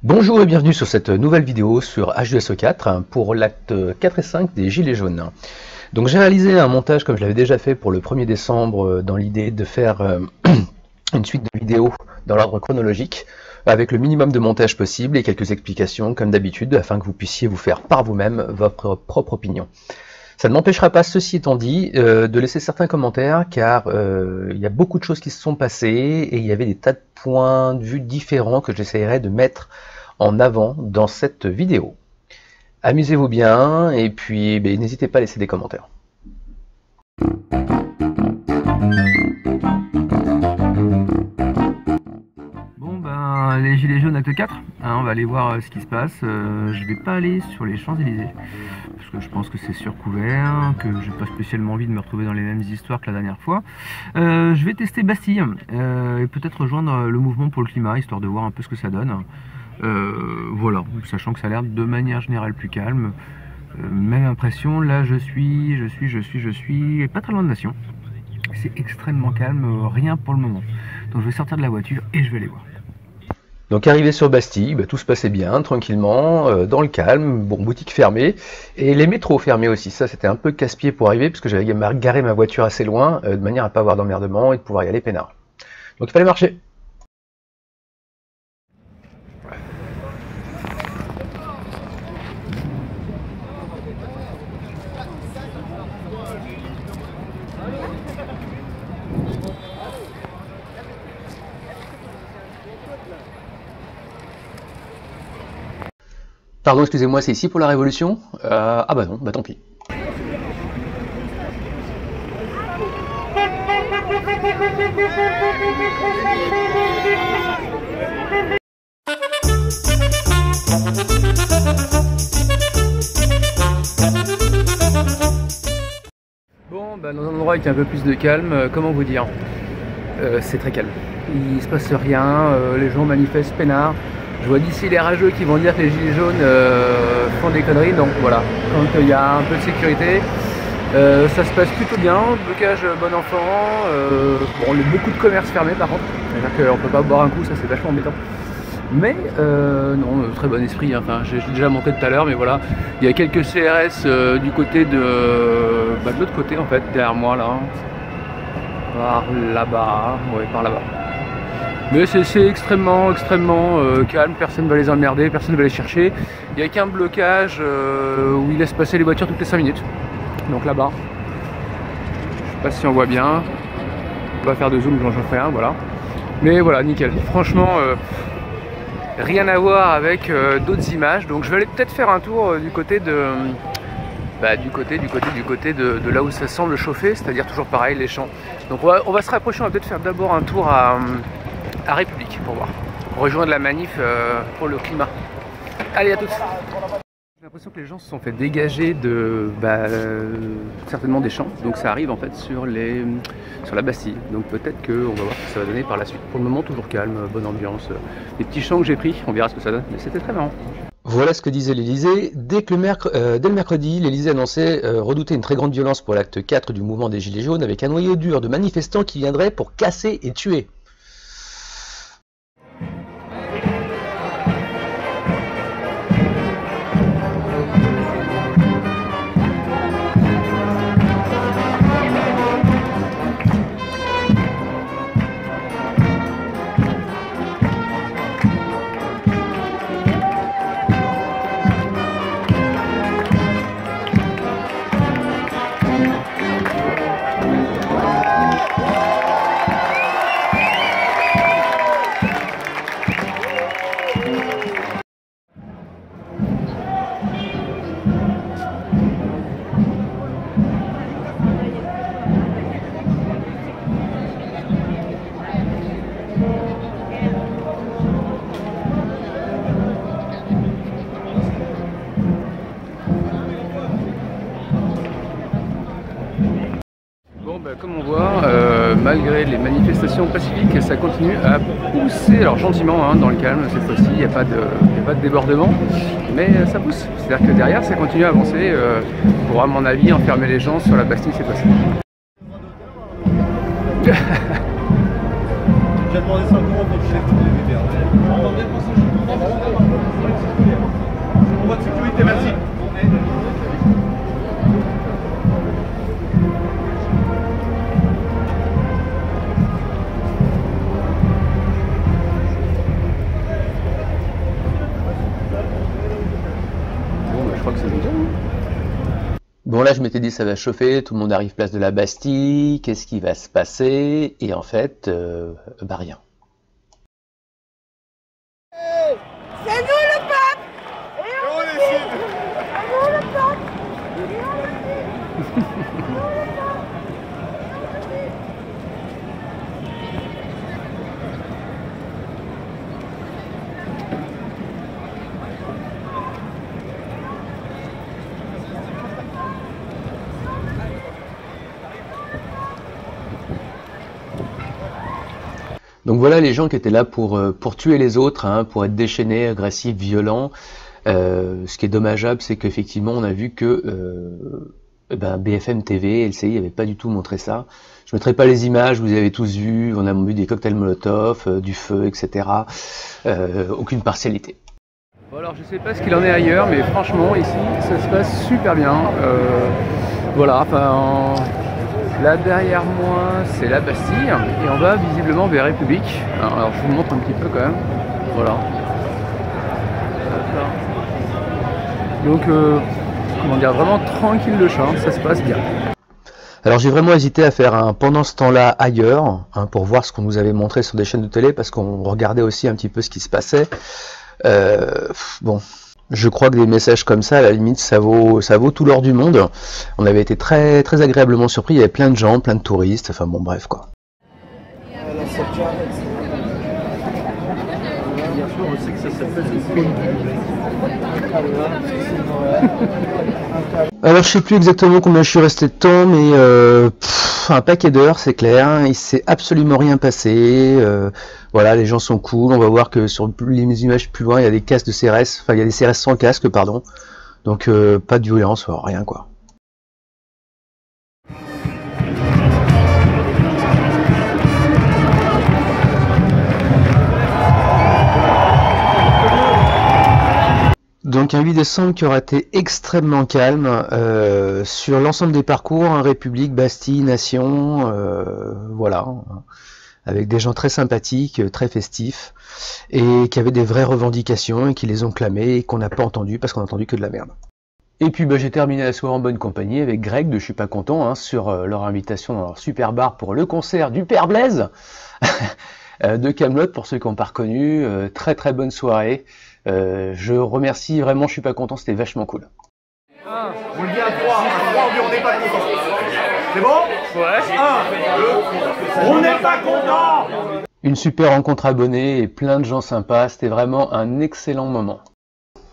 Bonjour et bienvenue sur cette nouvelle vidéo sur H2SO4 pour l'acte 4 et 5 des Gilets jaunes. Donc j'ai réalisé un montage comme je l'avais déjà fait pour le 1er décembre dans l'idée de faire une suite de vidéos dans l'ordre chronologique avec le minimum de montage possible et quelques explications comme d'habitude afin que vous puissiez vous faire par vous-même votre propre opinion. Ça ne m'empêchera pas, ceci étant dit, de laisser certains commentaires car il y a beaucoup de choses qui se sont passées et il y avait des tas de points de vue différents que j'essaierai de mettre en avant dans cette vidéo. Amusez-vous bien et puis n'hésitez pas à laisser des commentaires. Bon les Gilets jaunes acte 4, on va aller voir ce qui se passe. Je vais pas aller sur les Champs-Élysées parce que je pense que c'est surcouvert, que j'ai pas spécialement envie de me retrouver dans les mêmes histoires que la dernière fois. Je vais tester Bastille et peut-être rejoindre le mouvement pour le climat, histoire de voir un peu ce que ça donne. Voilà, sachant que ça a l'air de manière générale plus calme. Même impression, là je suis pas très loin de Nation. C'est extrêmement calme, rien pour le moment. Donc je vais sortir de la voiture et je vais aller voir. Donc arrivé sur Bastille, tout se passait bien, tranquillement, dans le calme, bon, boutique fermée, et les métros fermés aussi. Ça c'était un peu casse-pied pour arriver, parce que j'avais garé ma voiture assez loin, de manière à ne pas avoir d'emmerdement et de pouvoir y aller peinard. Donc il fallait marcher. Pardon, excusez-moi, c'est ici pour la Révolution? Ah bah non, tant pis. Bon, dans un endroit avec un peu plus de calme, comment vous dire, c'est très calme. Il se passe rien, les gens manifestent peinard. Je vois d'ici les rageux qui vont dire que les gilets jaunes font des conneries, donc voilà, quand il y a un peu de sécurité, ça se passe plutôt bien, blocage bon enfant, bon, beaucoup de commerces fermés par contre, c'est-à-dire qu'on peut pas boire un coup, ça c'est vachement embêtant. Mais non, très bon esprit, enfin j'ai déjà montré tout à l'heure, mais voilà, il y a quelques CRS du côté de l'autre côté en fait, derrière moi là, par là-bas, ouais par là-bas. Mais c'est extrêmement calme, personne ne va les emmerder, personne ne va les chercher. Il n'y a qu'un blocage où ils laissent passer les voitures toutes les 5 minutes. Donc là-bas, je sais pas si on voit bien, on va faire de zoom quand j'en fais un, voilà. Mais voilà, nickel. Franchement, rien à voir avec d'autres images. Donc je vais aller peut-être faire un tour du côté de... du côté de là où ça semble chauffer, c'est-à-dire toujours pareil, les champs. Donc on va se rapprocher, on va peut-être faire d'abord un tour à République pour voir. Rejoindre la manif pour le climat. Allez, à toutes. J'ai l'impression que les gens se sont fait dégager de certainement des champs, donc ça arrive en fait sur la Bastille. Donc peut-être qu'on va voir ce que ça va donner par la suite. Pour le moment, toujours calme, bonne ambiance. Les petits champs que j'ai pris, on verra ce que ça donne, mais c'était très marrant. Voilà ce que disait l'Elysée. Dès le mercredi, l'Elysée annonçait redouter une très grande violence pour l'acte 4 du mouvement des Gilets jaunes avec un noyau dur de manifestants qui viendraient pour casser et tuer. Comme on voit, malgré les manifestations pacifiques, ça continue à pousser, alors gentiment, dans le calme cette fois-ci, il n'y a pas de débordement, mais ça pousse. C'est-à-dire que derrière, ça continue à avancer pour, à mon avis, enfermer les gens sur la Bastille cette fois-ci. déjà demandé 5 € pour toucher les BTR. On va de sécurité, merci. Je crois que c'est déjà. Bon, là je m'étais dit ça va chauffer, tout le monde arrive place de la Bastille, qu'est-ce qui va se passer? Et en fait, bah rien. C'est nous le peuple! Et on décide! C'est nous le peuple! Et on décide! Donc voilà les gens qui étaient là pour tuer les autres, hein, pour être déchaînés, agressifs, violents. Ce qui est dommageable, c'est qu'effectivement on a vu que BFM TV, LCI n'avait pas du tout montré ça. Je ne mettrai pas les images, vous avez tous vu, on a vu des cocktails Molotov, du feu, etc. Aucune partialité. Bon alors je sais pas ce qu'il en est ailleurs, mais franchement ici ça se passe super bien. Voilà, enfin là derrière moi c'est la Bastille et on va visiblement vers République. Alors je vous montre un petit peu quand même. Voilà. Donc comment dire, vraiment tranquille le champ, ça se passe bien. Alors j'ai vraiment hésité à faire un pendant ce temps-là ailleurs, hein, pour voir ce qu'on nous avait montré sur des chaînes de télé, parce qu'on regardait aussi un petit peu ce qui se passait. Bon, je crois que des messages comme ça, à la limite, ça vaut tout l'or du monde. On avait été très, très agréablement surpris, il y avait plein de gens, plein de touristes, enfin bon, bref quoi. Alors je sais plus exactement combien je suis resté de temps, mais un paquet d'heures, c'est clair. Il s'est absolument rien passé. Voilà, les gens sont cool. On va voir que sur les images plus loin, il y a des casques de CRS, enfin il y a des CRS sans casque, pardon. Donc pas de violence, rien quoi. Donc un 8 décembre qui aura été extrêmement calme sur l'ensemble des parcours, hein, République, Bastille, Nation, voilà, avec des gens très sympathiques, très festifs, et qui avaient des vraies revendications et qui les ont clamées et qu'on n'a pas entendu parce qu'on n'a entendu que de la merde. Et puis j'ai terminé la soirée en bonne compagnie avec Greg de Je suis pas content, hein, sur leur invitation dans leur super bar pour le concert du Père Blaise de Kaamelott, pour ceux qui n'ont pas reconnu. Très très bonne soirée. Je remercie vraiment, je suis pas content, c'était vachement cool. On le dit à 3, on n'est pas content. C'est bon? Ouais. 1, 2, on n'est pas content. Une super rencontre abonnée et plein de gens sympas, c'était vraiment un excellent moment.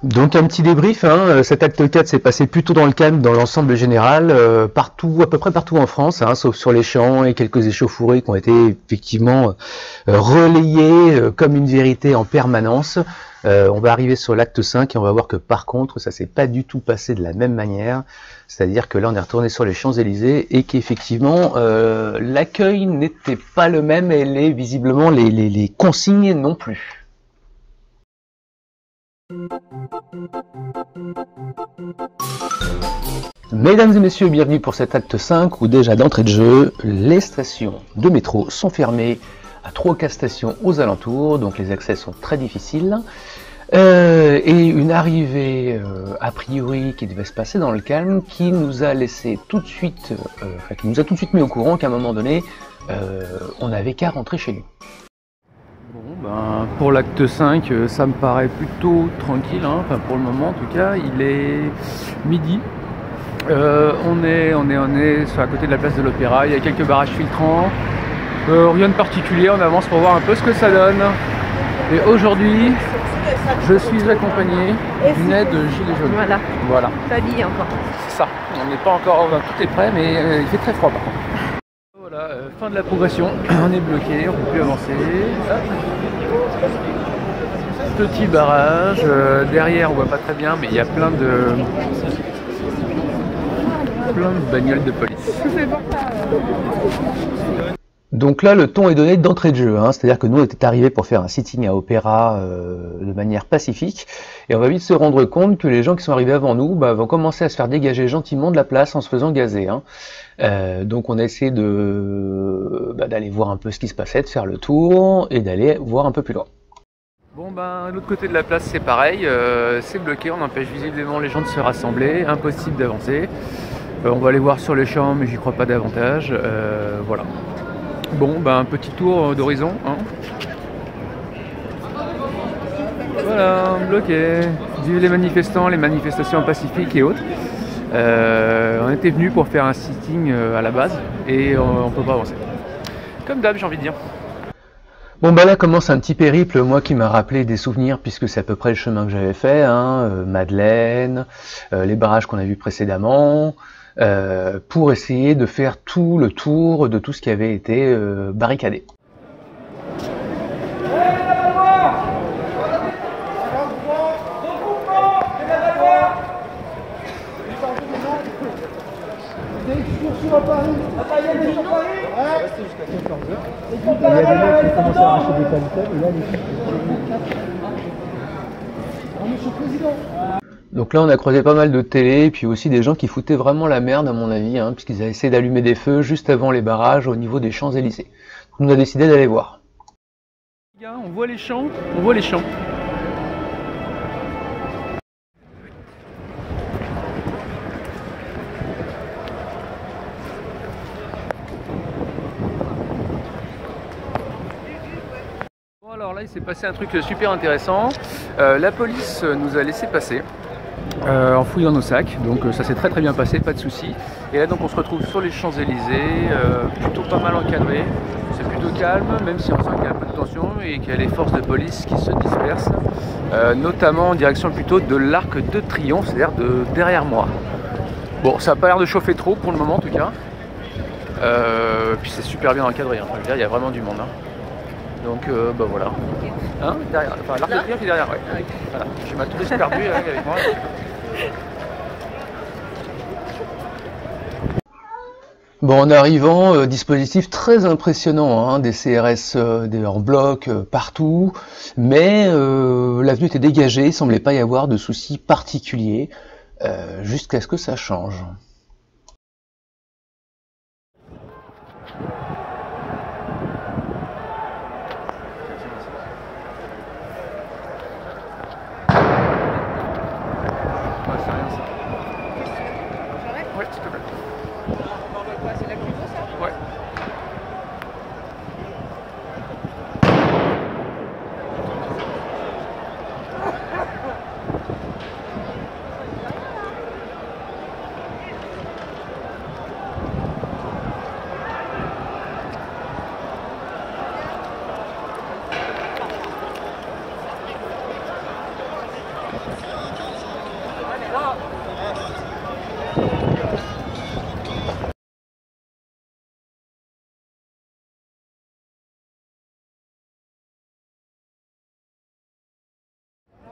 Donc un petit débrief, hein, cet acte 4 s'est passé plutôt dans le calme dans l'ensemble général, partout, à peu près partout en France, hein, sauf sur les champs et quelques échauffourées qui ont été effectivement relayées comme une vérité en permanence. On va arriver sur l'acte 5 et on va voir que par contre ça s'est pas du tout passé de la même manière, c'est-à-dire que là on est retourné sur les Champs-Élysées et qu'effectivement l'accueil n'était pas le même et visiblement les consignes non plus. Mesdames et messieurs, bienvenue pour cet acte 5 où déjà d'entrée de jeu, les stations de métro sont fermées à 3 ou 4 stations aux alentours, donc les accès sont très difficiles. Et une arrivée a priori qui devait se passer dans le calme qui nous a laissé tout de suite, qui nous a tout de suite mis au courant qu'à un moment donné, on n'avait qu'à rentrer chez nous. Bon, ben, pour l'acte 5, ça me paraît plutôt tranquille, hein. Enfin, pour le moment en tout cas, il est midi. On est à côté de la place de l'Opéra, il y a quelques barrages filtrants. Rien de particulier, on avance pour voir un peu ce que ça donne. Et aujourd'hui, je suis accompagné d'une aide gilet jaune. Voilà. T'as dit encore. C'est ça. On n'est pas encore, tout est prêt, mais il fait très froid par contre. Voilà, fin de la progression. On est bloqué, on ne peut plus avancer. Hop. Petit barrage. Derrière, on voit pas très bien, mais il y a plein de bagnoles de police. Donc là, le ton est donné d'entrée de jeu, hein, c'est-à-dire que nous, on était arrivés pour faire un sitting à Opéra de manière pacifique, et on va vite se rendre compte que les gens qui sont arrivés avant nous vont commencer à se faire dégager gentiment de la place en se faisant gazer. Hein. Donc on a essayé d'aller voir un peu ce qui se passait, de faire le tour, et d'aller voir un peu plus loin. Bon de l'autre côté de la place c'est pareil, c'est bloqué, on empêche visiblement les gens de se rassembler, impossible d'avancer. On va aller voir sur les champs, mais j'y crois pas davantage, voilà. Bon, un petit tour d'horizon, hein. Voilà, bloqué. Vive les manifestants, les manifestations pacifiques et autres. On était venu pour faire un sitting à la base et on peut pas avancer. Comme d'hab, j'ai envie de dire. Bon là commence un petit périple, moi qui m'a rappelé des souvenirs puisque c'est à peu près le chemin que j'avais fait, hein, Madeleine, les barrages qu'on a vus précédemment, pour essayer de faire tout le tour de tout ce qui avait été barricadé. À Paris. Il y a des mecs qui commencent à arracher des palissades et là les Donc là on a croisé pas mal de télé et puis aussi des gens qui foutaient vraiment la merde à mon avis, hein, puisqu'ils avaient essayé d'allumer des feux juste avant les barrages au niveau des Champs-Élysées. On a décidé d'aller voir. Les gars, on voit les champs, on voit les champs. Alors là il s'est passé un truc super intéressant, la police nous a laissé passer en fouillant nos sacs, donc ça s'est très bien passé, pas de soucis. Et là donc on se retrouve sur les Champs-Élysées, plutôt pas mal encadré, c'est plutôt calme, même si on sent qu'il y a un peu de tension et qu'il y a les forces de police qui se dispersent, notamment en direction plutôt de l'Arc de Triomphe, c'est-à-dire de derrière moi. Bon, ça n'a pas l'air de chauffer trop pour le moment en tout cas, puis c'est super bien encadré, hein. Je veux dire, il y a vraiment du monde. Hein. Donc voilà. Hein, derrière, enfin l'Arc de Triomphe est derrière, ouais. Voilà. J'ai ma touriste perdue avec moi. Bon, en arrivant, dispositif très impressionnant, hein, des CRS en bloc partout, mais l'avenue était dégagée, il ne semblait pas y avoir de soucis particuliers, jusqu'à ce que ça change. Ouais, s'il te plaît. C'est la Clivo, ça ? Ouais.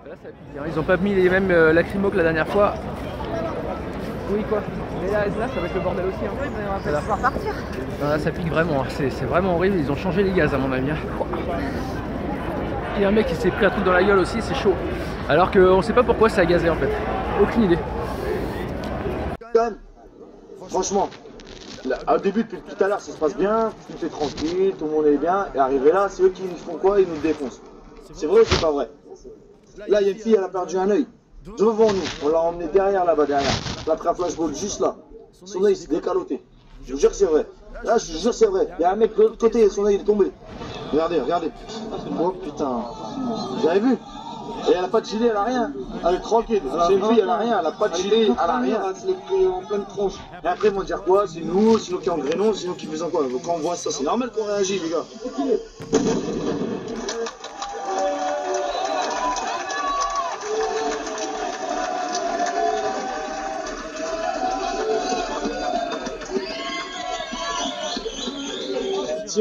Là, ça pique bien. Ils n'ont pas mis les mêmes lacrymos que la dernière fois. Oui, quoi. Mais là, ça va être le bordel aussi. Hein. Oui, mais on va pouvoir partir. Non, là, ça pique vraiment. Hein. C'est vraiment horrible. Ils ont changé les gaz, à mon avis. Hein. Il y a un mec qui s'est pris un truc dans la gueule aussi. C'est chaud. Alors qu'on ne sait pas pourquoi ça a gazé en fait. Aucune idée. Franchement, au début, depuis tout à l'heure, ça se passe bien. Tout est tranquille, tout le monde est bien. Et arrivé là, c'est eux qui nous font quoi? Ils nous défoncent. C'est vrai ou c'est pas vrai? Là, il y a une fille, elle a perdu un œil. Devant nous, on l'a emmené derrière, là-bas, derrière. Elle a pris un flashball juste là. Son œil s'est décaloté. Je vous jure que c'est vrai. Là, je vous jure que c'est vrai. Il y a un mec de l'autre côté, son œil est tombé. Regardez, regardez. Oh putain. Vous avez vu? Et elle a pas de gilet, elle a rien. Elle est tranquille. C'est une fille, elle a rien. Elle a pas de gilet, elle a rien. Elle se l'est pris en pleine tronche. Et après, ils vont dire quoi? C'est nous qui engrenons, c'est nous qui faisons quoi? Quand on voit ça, c'est normal qu'on réagit, les gars.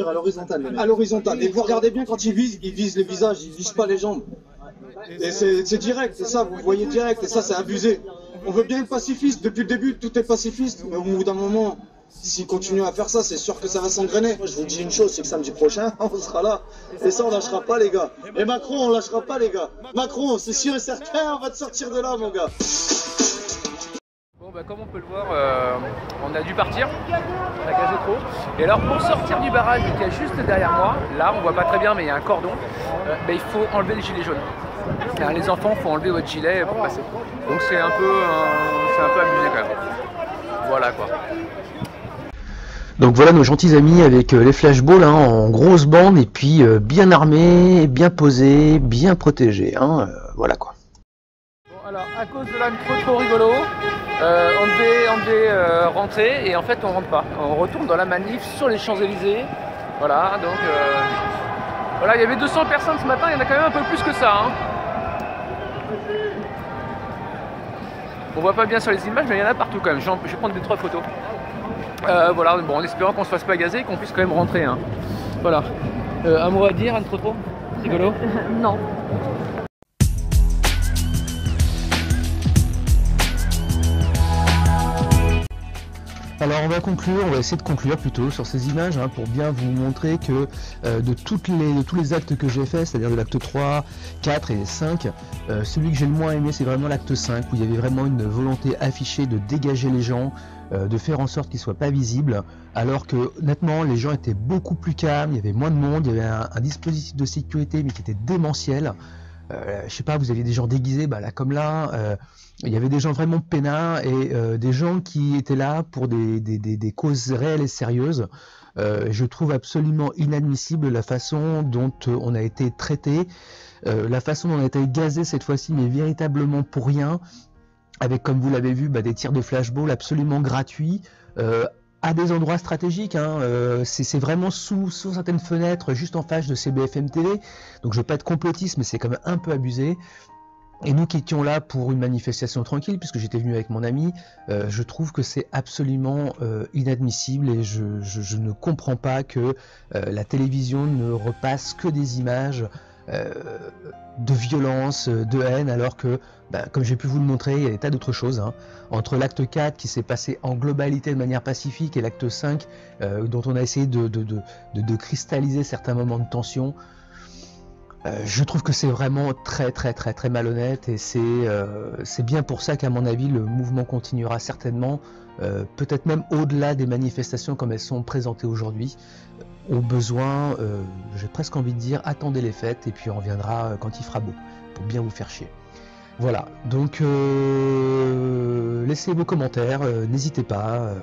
À l'horizontale. À l'horizontale. Et vous regardez bien quand ils visent le visage, ils visent pas les jambes. Et c'est direct, c'est ça, vous voyez direct, et ça c'est abusé. On veut bien être pacifiste, depuis le début tout est pacifiste, mais au bout d'un moment, S'ils continuent à faire ça, c'est sûr que ça va s'engrainer. Moi, je vous dis une chose, c'est que samedi prochain, on sera là. Et ça, on lâchera pas, les gars. Et Macron, on lâchera pas, les gars. Macron, c'est sûr et certain, on va te sortir de là, mon gars. Bon, bah, comme on peut le voir, on a dû partir. On a gazé trop. Et alors, pour sortir du barrage qui est juste derrière moi, là, on voit pas très bien, mais il y a un cordon, bah, il faut enlever le gilet jaune. Les enfants, il faut enlever votre gilet pour passer. Donc, c'est un peu abusé quand même. Voilà quoi. Donc voilà nos gentils amis avec les flashballs hein, en grosse bande et puis bien armés, bien posés, bien protégés. Hein, voilà quoi. Bon alors à cause de l'âne trop rigolo, on devait rentrer et en fait on rentre pas. On retourne dans la manif sur les Champs-Élysées. Voilà donc voilà, il y avait 200 personnes ce matin, il y en a quand même un peu plus que ça. Hein. On voit pas bien sur les images mais il y en a partout quand même. Je vais prendre 2-3 photos. Voilà, bon, en espérant qu'on se fasse pas gazer et qu'on puisse quand même rentrer. Hein. Voilà. Un mot à dire, Anne Trotro? Rigolo? Non. Alors on va conclure, on va essayer de conclure plutôt sur ces images hein, pour bien vous montrer que de tous les actes que j'ai fait, c'est-à-dire de l'acte 3, 4 et 5, celui que j'ai le moins aimé c'est vraiment l'acte 5 où il y avait vraiment une volonté affichée de dégager les gens, de faire en sorte qu'ils ne soient pas visibles, alors que nettement les gens étaient beaucoup plus calmes, il y avait moins de monde, il y avait un dispositif de sécurité mais qui était démentiel. Je sais pas, vous aviez des gens déguisés, bah là comme là, il y avait des gens vraiment peinards et des gens qui étaient là pour des causes réelles et sérieuses. Je trouve absolument inadmissible la façon dont on a été traité, la façon dont on a été gazé cette fois-ci, mais véritablement pour rien, avec comme vous l'avez vu, bah, des tirs de flashball absolument gratuits. À des endroits stratégiques, hein, c'est vraiment sous certaines fenêtres, juste en face de CBFM TV, donc je ne veux pas être complotiste, mais c'est quand même un peu abusé. Et nous qui étions là pour une manifestation tranquille, puisque j'étais venu avec mon ami, je trouve que c'est absolument inadmissible et je ne comprends pas que la télévision ne repasse que des images de violence, de haine, alors que, bah, comme j'ai pu vous le montrer, il y a des tas d'autres choses. Hein. Entre l'acte 4 qui s'est passé en globalité de manière pacifique et l'acte 5 dont on a essayé de cristalliser certains moments de tension, je trouve que c'est vraiment très malhonnête et c'est bien pour ça qu'à mon avis le mouvement continuera certainement, peut-être même au-delà des manifestations comme elles sont présentées aujourd'hui. Au besoin, j'ai presque envie de dire, attendez les fêtes et puis on reviendra quand il fera beau, pour bien vous faire chier. Voilà, donc laissez vos commentaires, n'hésitez pas,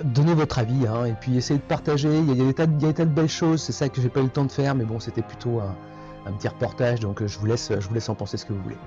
donnez votre avis, hein, et puis essayez de partager, il y a des tas de belles choses, c'est ça que j'ai pas eu le temps de faire, mais bon, c'était plutôt un petit reportage, donc je vous laisse en penser ce que vous voulez.